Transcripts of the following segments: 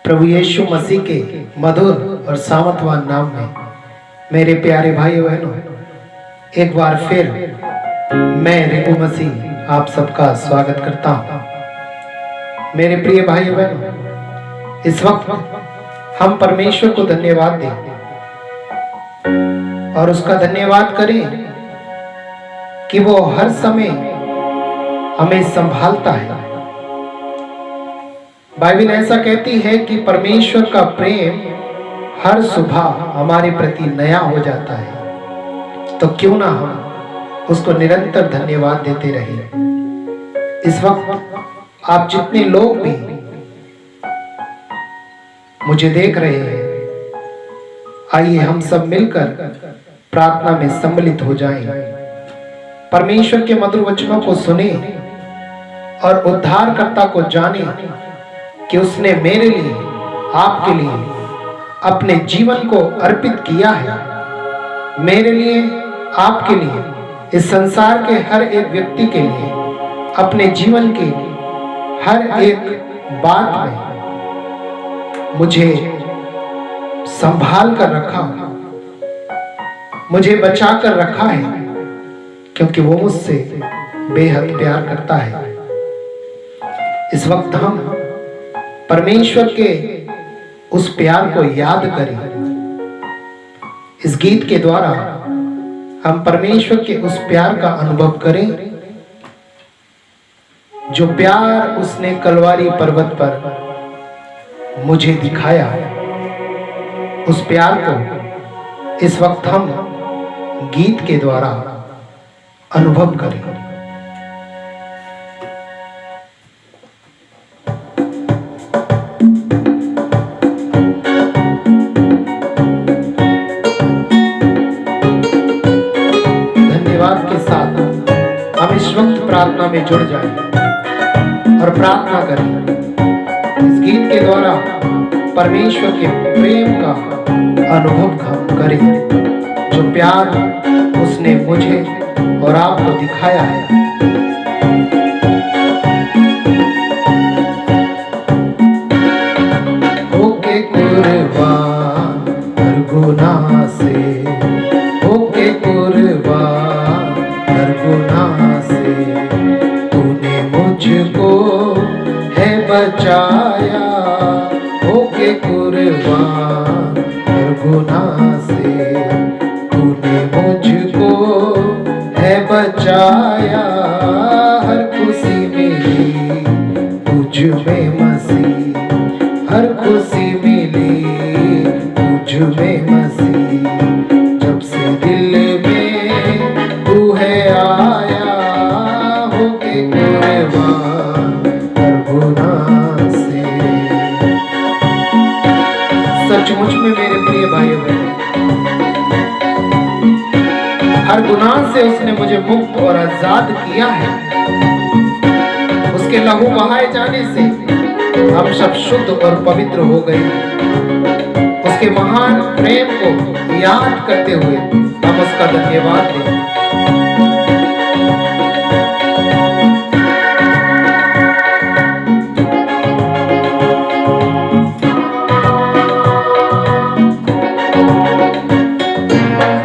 प्रभु यीशु मसीह के मधुर और सामर्थवान नाम में मेरे प्यारे भाई बहनों, एक बार फिर मैं रिपु मसीह आप सबका स्वागत करता हूं। मेरे प्रिय भाई बहनों, इस वक्त हम परमेश्वर को धन्यवाद दें और उसका धन्यवाद करें कि वो हर समय हमें संभालता है। बाइबल ऐसा कहती है कि परमेश्वर का प्रेम हर सुबह हमारे प्रति नया हो जाता है, तो क्यों ना हम उसको निरंतर धन्यवाद देते रहें। इस वक्त आप जितने लोग भी मुझे देख रहे हैं, आइए हम सब मिलकर प्रार्थना में सम्मिलित हो जाएं, परमेश्वर के मधुर वचनों को सुने और उद्धारकर्ता को जाने कि उसने मेरे लिए, आपके लिए अपने जीवन को अर्पित किया है। मेरे लिए, आपके लिए, इस संसार के हर एक व्यक्ति के लिए अपने जीवन के हर एक बात में मुझे संभाल कर रखा, मुझे बचा कर रखा है, क्योंकि वो मुझसे बेहद प्यार करता है। इस वक्त हम परमेश्वर के उस प्यार को याद करें। इस गीत के द्वारा हम परमेश्वर के उस प्यार का अनुभव करें जो प्यार उसने कलवारी पर्वत पर मुझे दिखाया। उस प्यार को इस वक्त हम गीत के द्वारा अनुभव करें। के साथ हम इस वक्त प्रार्थना में जुड़ जाएं और प्रार्थना करें। इस गीत के द्वारा परमेश्वर के प्रेम का अनुभव हम करें, जो प्यार उसने मुझे और आपको दिखाया है। होके कुर्बान हर गुनाह से, होके कुर्बान गुनाह से, तूने मुझको है बचाया। होके कुर्बान हर गुनाह से, तूने मुझको है बचाया। हर खुशी मिली तुझ में मसीह, हर खुशी मिली तुझ में मसीह। जब से दिल में तू है आया, होके कुर्बान हर गुनाह से। सचमुच में मेरे प्रिय भाइयों बहनों, हर गुनाह से उसने मुझे मुक्त और आजाद किया है। उसके लहू बहाए जाने से हम सब शुद्ध और पवित्र हो गए। उसके महान प्रेम को याद करते हुए हम उसका धन्यवाद दें।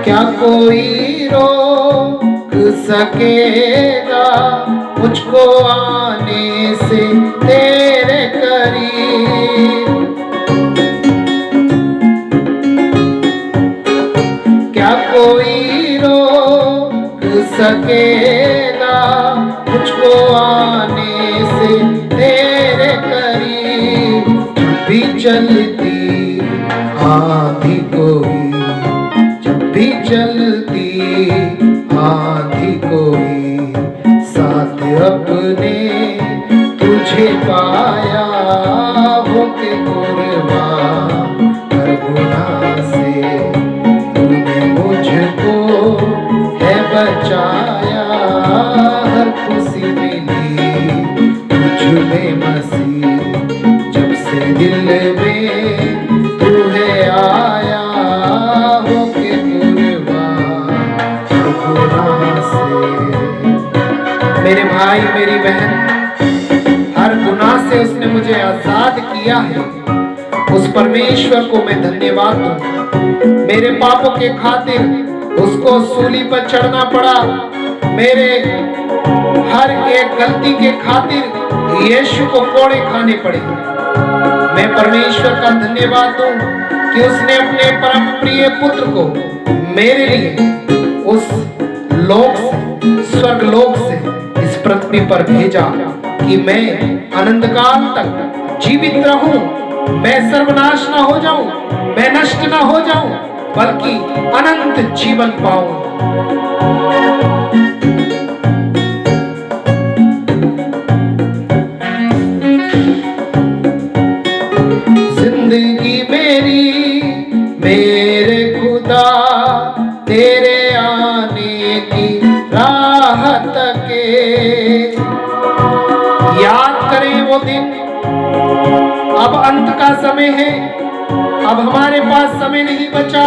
क्या कोई रोक सकेगा मुझको आने से तेरे करीब? क्या कोई रोक सकेगा मुझको आने से तेरे करीब? जब भी चलती आंधी कोई, जब भी चलती आंधी कोई, साथ अपने तुझे पाया। होके कुर्बान हर गुनाह से, तूने मुझको है बचाया। हर खुशी मिली तुझ में मसीह, जब से दिल में तू है आया। होके कुर्बान हर गुनाह से। मेरे भाई मेरी बहन, हर गुनाह से उसने मुझे आजाद किया है। उस परमेश्वर को मैं धन्यवाद दूं। मेरे पापों के खातिर उसको सूली पर चढ़ना पड़ा, मेरे हर एक गलती के खातिर यीशु को कोड़े खाने पड़े। मैं परमेश्वर का धन्यवाद दूं कि उसने अपने परम प्रिय पुत्र को मेरे लिए उस लोक से, स्वर्ग लोक से इस पृथ्वी पर भेजा कि मैं अनंत काल तक जीवित रहूं, मैं सर्वनाश ना हो जाऊं, मैं नष्ट ना हो जाऊं, बल्कि अनंत जीवन पाऊं। जिंदगी मेरी मेरे खुदा तेरे आने की राहत के, याद करें वो दिन। अब अंत का समय है, अब हमारे पास समय नहीं बचा,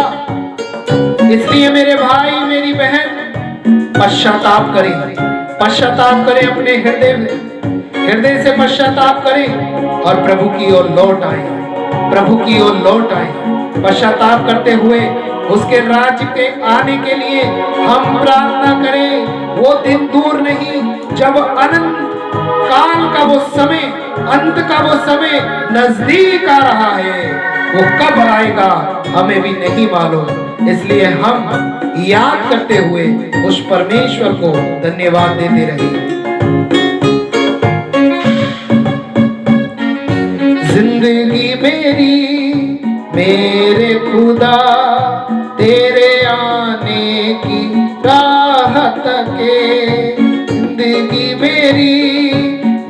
इसलिए मेरे भाई मेरी बहन पश्चाताप करें, पश्चाताप करें, अपने हृदय से पश्चाताप करें और प्रभु की ओर लौट आए, प्रभु की ओर लौट आए। पश्चाताप करते हुए उसके राज्य के आने के लिए हम प्रार्थना करें। वो दिन दूर नहीं जब अनंत काल का वो समय, अंत का वो समय नजदीक आ रहा है। वो कब आएगा हमें भी नहीं मालूम, इसलिए हम याद करते हुए उस परमेश्वर को धन्यवाद देते रहे। जिंदगी मेरी मेरे खुदा तेरे आने की राहत के, जिंदगी मेरी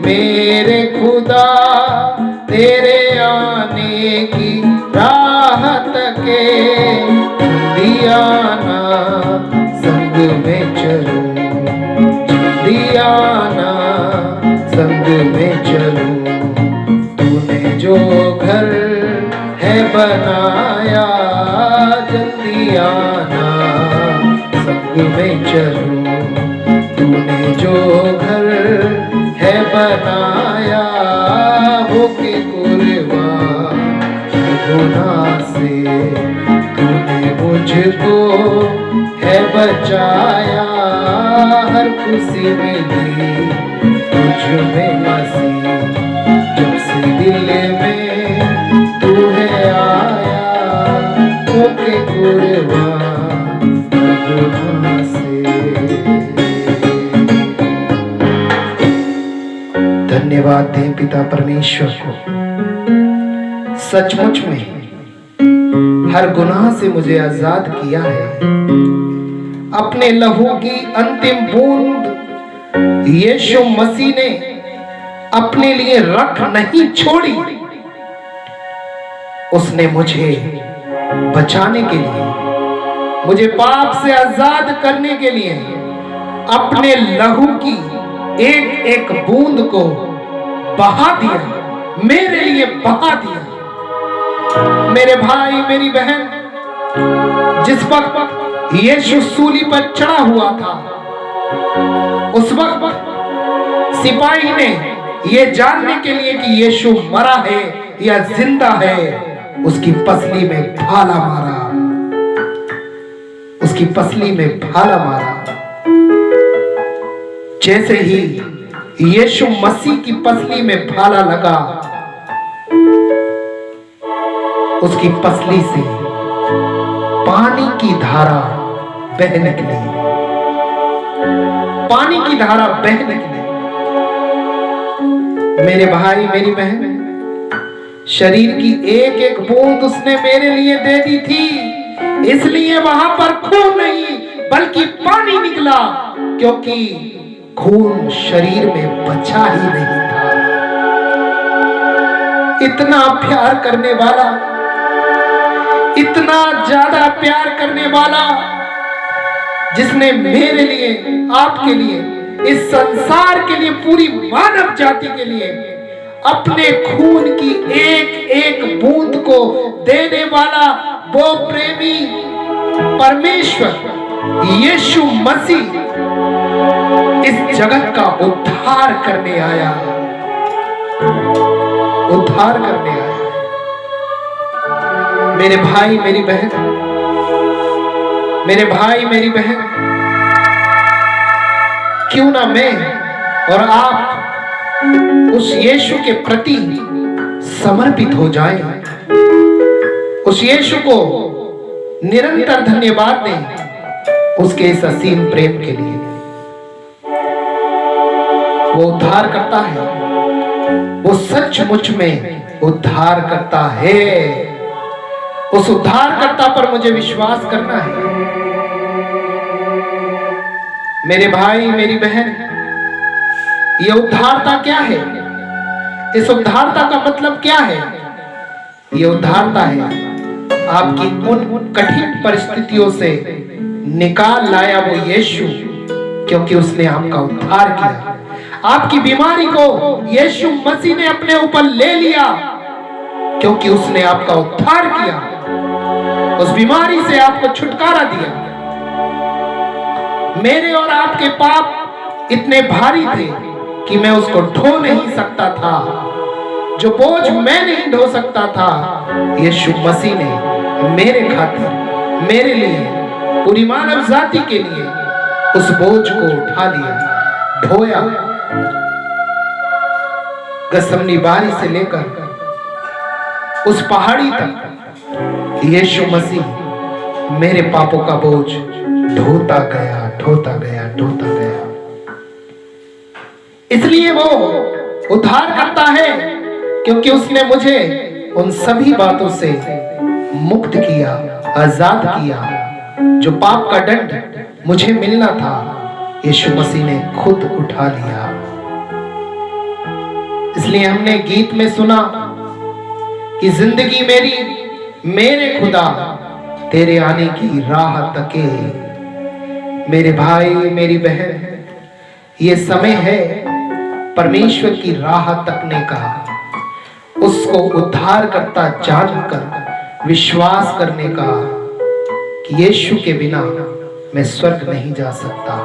मेरे खुदा तेरे आने की राहत के, दियाना संग में चलूं, दियाना संग में चलूं, तूने जो घर है बनाया, जल्दी आना संग में चलूं, तूने जो घर है बनाया, होके कुर्बान गुनाह से, तूने मुझको है बचाया, हर खुशी मिली तुझ में मसीह, जब से दिल में तू है आया, होके कुर्बान गुनाह से। धन्यवाद दें पिता परमेश्वर को, सचमुच में हर गुनाह से मुझे आजाद किया है। अपने लहू की अंतिम बूंद यीशु मसीह ने अपने लिए रख नहीं छोड़ी। उसने मुझे बचाने के लिए, मुझे पाप से आजाद करने के लिए अपने लहू की एक एक बूंद को बहा दिया, मेरे लिए बहा दिया। मेरे भाई मेरी बहन, जिस वक्त यीशु सूली पर चढ़ा हुआ था, उस वक्त सिपाही ने यह जानने के लिए कि यीशु मरा है या जिंदा है, उसकी पसली में भाला मारा, उसकी पसली में भाला मारा। जैसे ही यीशु मसीह की पसली में भाला लगा, उसकी पसली से पानी की धारा बह निकली, पानी की धारा बह निकली। मेरे भाई मेरी बहन, शरीर की एक एक बूंद उसने मेरे लिए दे दी थी, इसलिए वहां पर खून नहीं बल्कि पानी निकला, क्योंकि खून शरीर में बचा ही नहीं था। इतना प्यार करने वाला, इतना ज्यादा प्यार करने वाला, जिसने मेरे लिए, आपके लिए, इस संसार के लिए, पूरी मानव जाति के लिए अपने खून की एक एक बूंद को देने वाला वो प्रेमी परमेश्वर यीशु मसीह इस जगत का उद्धार करने आया, उद्धार करने आया। मेरे भाई मेरी बहन, मेरे भाई मेरी बहन, क्यों ना मैं और आप उस यीशु के प्रति समर्पित हो जाएं, उस यीशु को निरंतर धन्यवाद दें उसके इस असीम प्रेम के लिए। वो उद्धार करता है, वो सचमुच में उद्धार करता है। उस उद्धारकर्ता पर मुझे विश्वास करना है। मेरे भाई मेरी बहन, ये उद्धारता क्या है? इस उद्धारता का मतलब क्या है? ये उद्धारता है आपकी उन कठिन परिस्थितियों से निकाल लाया वो यीशु, क्योंकि उसने आपका उद्धार किया। आपकी बीमारी को यीशु मसीह ने अपने ऊपर ले लिया, क्योंकि उसने आपका उद्धार किया। उस बीमारी से आपको छुटकारा दिया। मेरे और आपके पाप इतने भारी थे कि मैं उसको ढो नहीं सकता था। जो बोझ मैं नहीं ढो सकता था, यीशु मसीह ने मेरे खातिर, मेरे लिए, पूरी मानव जाति के लिए उस बोझ को उठा लिया, ढोया। गसमनी बारी से लेकर उस पहाड़ी तक यीशु मसीह मेरे पापों का बोझ ढोता गया, ढोता गया, ढोता गया। इसलिए वो उद्धार करता है, क्योंकि उसने मुझे उन सभी बातों से मुक्त किया, आजाद किया। जो पाप का दंड मुझे मिलना था, यीशु मसीह ने खुद उठा लिया। इसलिए हमने गीत में सुना कि जिंदगी मेरी मेरे खुदा तेरे आने की राह तके। मेरे भाई मेरी बहन, ये समय है परमेश्वर की राह तकने का, उसको उद्धार करता जानकर विश्वास करने का कि यीशु के बिना मैं स्वर्ग नहीं जा सकता।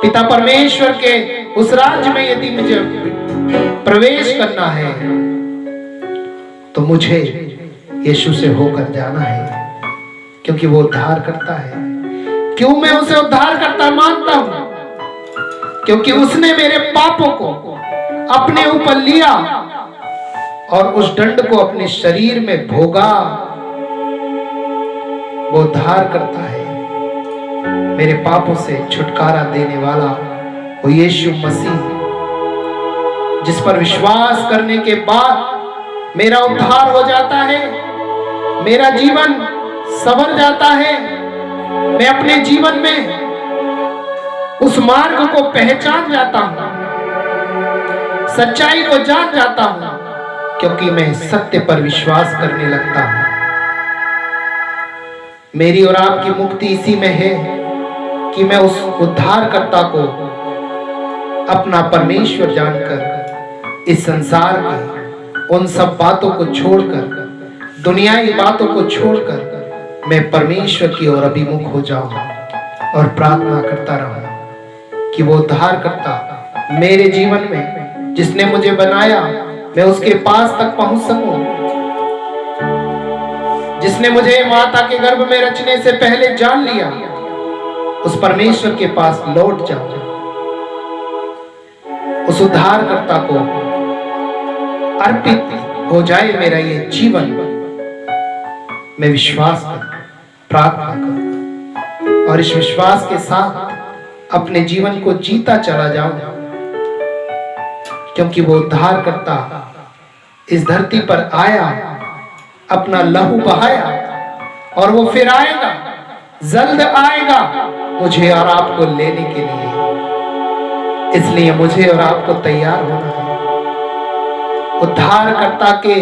पिता परमेश्वर के उस राज्य में यदि मुझे प्रवेश करना है तो मुझे यीशु से होकर जाना है, क्योंकि वो उद्धार करता है। क्यों मैं उसे उद्धार करता मानता हूं? क्योंकि उसने मेरे पापों को अपने ऊपर लिया और उस दंड को अपने शरीर में भोगा। वो उद्धार करता है। मेरे पापों से छुटकारा देने वाला वो यीशु मसीह, जिस पर विश्वास करने के बाद मेरा उद्धार हो जाता है, मेरा जीवन संवर जाता है। मैं अपने जीवन में उस मार्ग को पहचान जाता हूं, सच्चाई को जान जाता हूं, क्योंकि मैं सत्य पर विश्वास करने लगता हूं। मेरी और आपकी मुक्ति इसी में है कि मैं उस उद्धारकर्ता को अपना परमेश्वर जानकर इस संसार के उन सब बातों को छोड़कर, दुनियाई बातों को छोड़कर मैं परमेश्वर की ओर अभिमुख हो जाऊं और प्रार्थना करता रहूं कि वो उद्धारकर्ता मेरे जीवन में, जिसने मुझे बनाया, मैं उसके पास तक पहुंच सकूं। जिसने मुझे माता के गर्भ में रचने से पहले जान लिया, उस परमेश्वर के पास लौट जाऊं। उस उद्धारकर्ता को अर्पित हो जाए मेरा ये जीवन। मैं विश्वास कर प्रार्थना करूं और इस विश्वास के साथ अपने जीवन को जीता चला जाऊं, क्योंकि वो उद्धारकर्ता इस धरती पर आया, अपना लहू बहाया और वो फिर आएगा, जल्द आएगा मुझे और आपको लेने के लिए। इसलिए मुझे और आपको तैयार होना है। उद्धारकर्ता के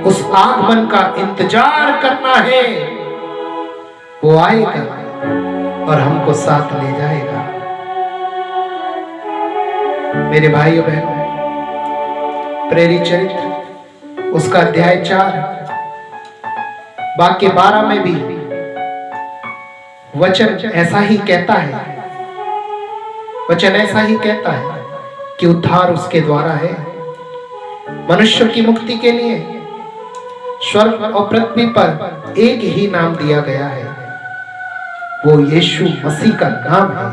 उस आगमन का इंतजार करना है। वो आएगा और हमको साथ ले जाएगा। मेरे भाइयों बहनों, प्रेरित चरित्र उसका अध्याय 4 वाक्य 12 में भी वचन ऐसा ही कहता है। वचन ऐसा ही कहता है कि उद्धार उसके द्वारा है, मनुष्य की मुक्ति के लिए, स्वर्ग और पृथ्वी पर एक ही नाम दिया गया है, वो यीशु मसीह का नाम है,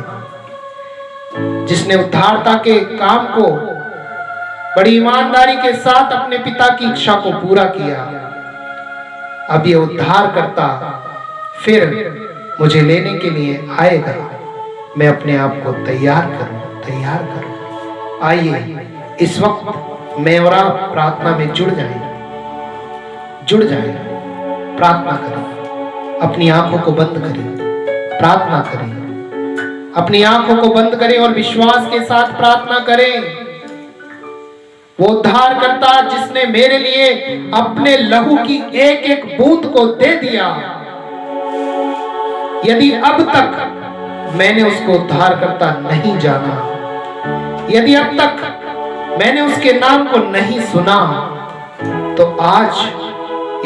जिसने उद्धारता के काम को बड़ी ईमानदारी के साथ अपने पिता की इच्छा को पूरा किया। अब ये उद्धार करता फिर मुझे लेने के लिए आएगा। मैं अपने आप को तैयार करूं। आइए इस वक्त मैं और आप प्रार्थना में जुड़ जाएं, प्रार्थना करें। अपनी आंखों को बंद करें, प्रार्थना करें। अपनी आंखों को बंद करें और विश्वास के साथ प्रार्थना करें। वो उद्धार करता जिसने मेरे लिए अपने लहू की एक एक बूंद को दे दिया। यदि अब तक मैंने उसको उद्धार करता नहीं जाना, यदि अब तक मैंने उसके नाम को नहीं सुना, तो आज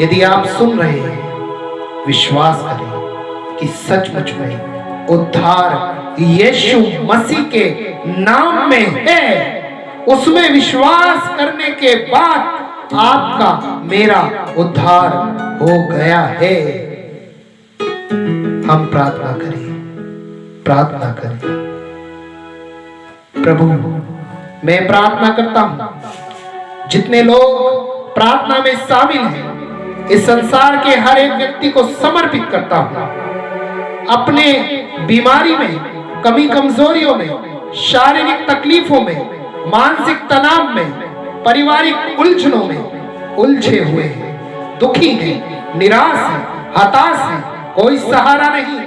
यदि आप सुन रहे हैं, विश्वास करें कि सचमुच में उद्धार यीशु मसीह के नाम में है। उसमें विश्वास करने के बाद आपका मेरा उद्धार हो गया है। हम प्रार्थना करें। प्रभु, मैं प्रार्थना करता हूं, जितने लोग प्रार्थना में शामिल हैं, इस संसार के हर एक व्यक्ति को समर्पित करता हूं। अपने बीमारी में, कमी कमजोरियों में, शारीरिक तकलीफों में, मानसिक तनाव में, पारिवारिक उलझनों में उलझे हुए हैं, दुखी हैं, निराश हैं, हताश हैं, कोई सहारा नहीं,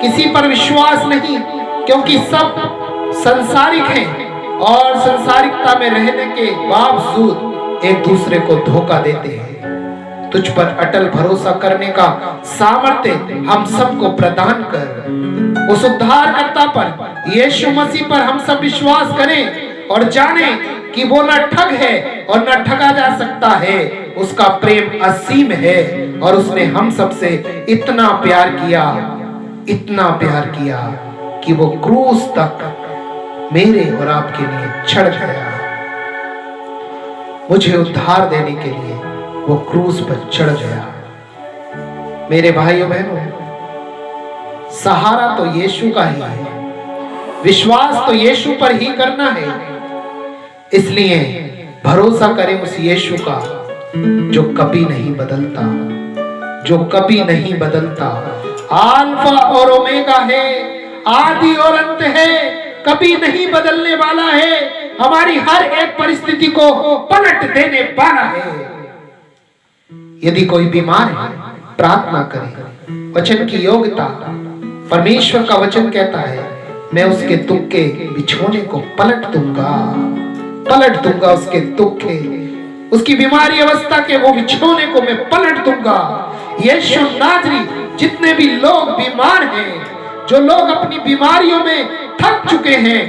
किसी पर विश्वास नहीं, क्योंकि सब संसारिक हैं और संसारिकता में रहने के बावजूद एक दूसरे को धोखा देते हैं। तुझ पर अटल भरोसा करने का सामर्थ्य हम सबको प्रदान कर। उस उद्धारकर्ता पर, यीशु मसीह पर हम सब विश्वास करें और जाने कि वो न ठग है और न ठगा जा सकता है। उसका प्रेम असीम है और उसने हम सबसे इतना प्यार किया कि वो क्रूस तक मेरे और आपके लिए चढ़ गया। मुझे उद्धार देने के लिए वो क्रूस पर चढ़ गया। मेरे भाइयों बहनों, सहारा तो यीशु का ही है, विश्वास तो यीशु पर ही करना है। इसलिए भरोसा करें उस यीशु का जो कभी नहीं बदलता, अल्फा और ओमेगा है, आदि और अंत है, कभी नहीं बदलने वाला है, हमारी हर एक परिस्थिति को पलट देने वाला है। यदि कोई बीमार है, प्रार्थना करें। वचन की योग्यता, परमेश्वर का वचन कहता है, मैं उसके दुख के बिछोने को पलट दूंगा उसके दुख के, उसकी बीमारी अवस्था के वो बिछोने को मैं पलट दूंगा। यीशु नाज़री, जितने भी लोग बीमार हैं, जो लोग अपनी बीमारियों में थक चुके हैं,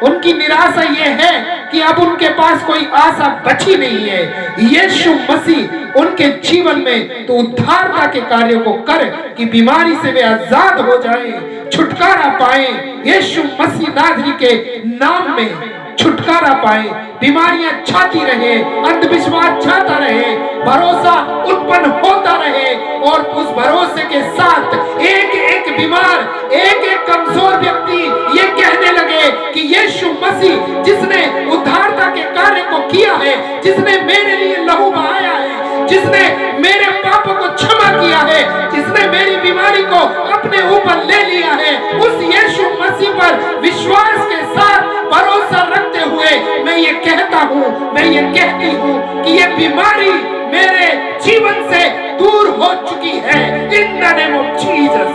उनकी निराशा ये है कि अब उनके पास कोई आशा बची नहीं है। यीशु मसीह उनके जीवन में तो उद्धारता के कार्यों को कर कि बीमारी से वे आजाद हो जाएं, छुटकारा पाएं। यीशु मसीह नाज़री के नाम में छुटकारा पाए, बीमारियां छाती रहे, अंधविश्वास छाता रहे, भरोसा उत्पन्न होता रहे और उस भरोसे के साथ एक एक बीमार, एक एक कमजोर व्यक्ति ये कहने लगे कि यीशु मसीह जिसने उद्धारता के कार्य को किया है, जिसने मेरे लिए लहू बहाया है, जिसने मेरे पापों को क्षमा किया है, जिसने मेरी बीमारी को अपने ऊपर ले लिया है, उस यीशु मसीह पर विश्वास के साथ भरोसा रखते हुए मैं ये कहता हूँ, मैं ये कहती हूँ कि ये बीमारी मेरे जीवन से दूर हो चुकी है। In the name of Jesus.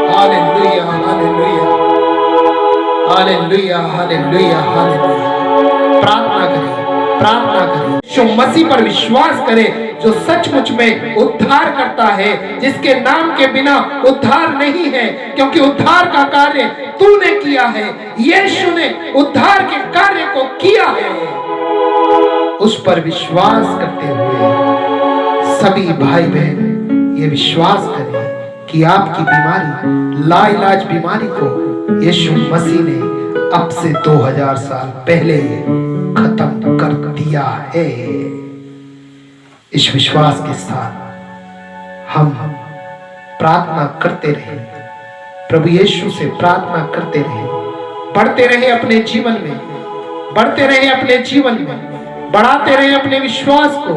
Hallelujah, hallelujah, hallelujah, hallelujah, hallelujah. प्रार्थना करें, यीशु मसीह पर विश्वास करें जो सचमुच में उद्धार करता है, जिसके नाम के बिना उद्धार नहीं है, क्योंकि उद्धार का कार्य तूने किया है, यीशु ने उद्धार के कार्य को किया है। उस पर विश्वास करते हुए सभी भाई बहन ये विश्वास करें कि आपकी बीमारी, लाइलाज बीमारी को यीशु मसीह ने अब से 2000 साल पहले खत्म कर दिया है। इस विश्वास के साथ हम प्रार्थना करते रहे, प्रभु यीशु से प्रार्थना करते रहे, बढ़ते रहे अपने जीवन में, बढ़ते रहे अपने जीवन में, बढ़ाते रहे अपने विश्वास को,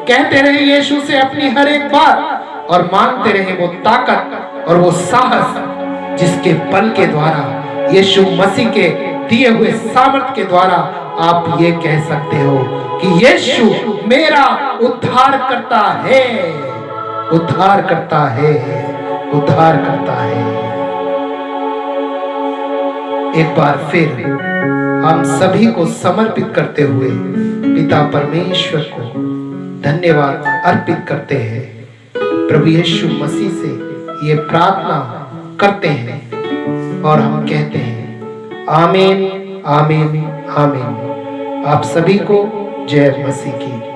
कहते रहे यीशु से अपनी हर एक बात और मांगते रहे वो ताकत और वो साहस जिसके बल के द्वारा, यीशु मसीह के दिए हुए सामर्थ के द्वारा आप ये कह सकते हो कि यीशु मेरा उद्धार करता है, उद्धार करता है, उद्धार करता है। एक बार फिर हम सभी को समर्पित करते हुए पिता परमेश्वर को धन्यवाद अर्पित करते हैं, प्रभु यीशु मसीह से ये प्रार्थना करते हैं और हम कहते हैं आमीन, आमीन, आमीन। आप सभी को जय मसीह की।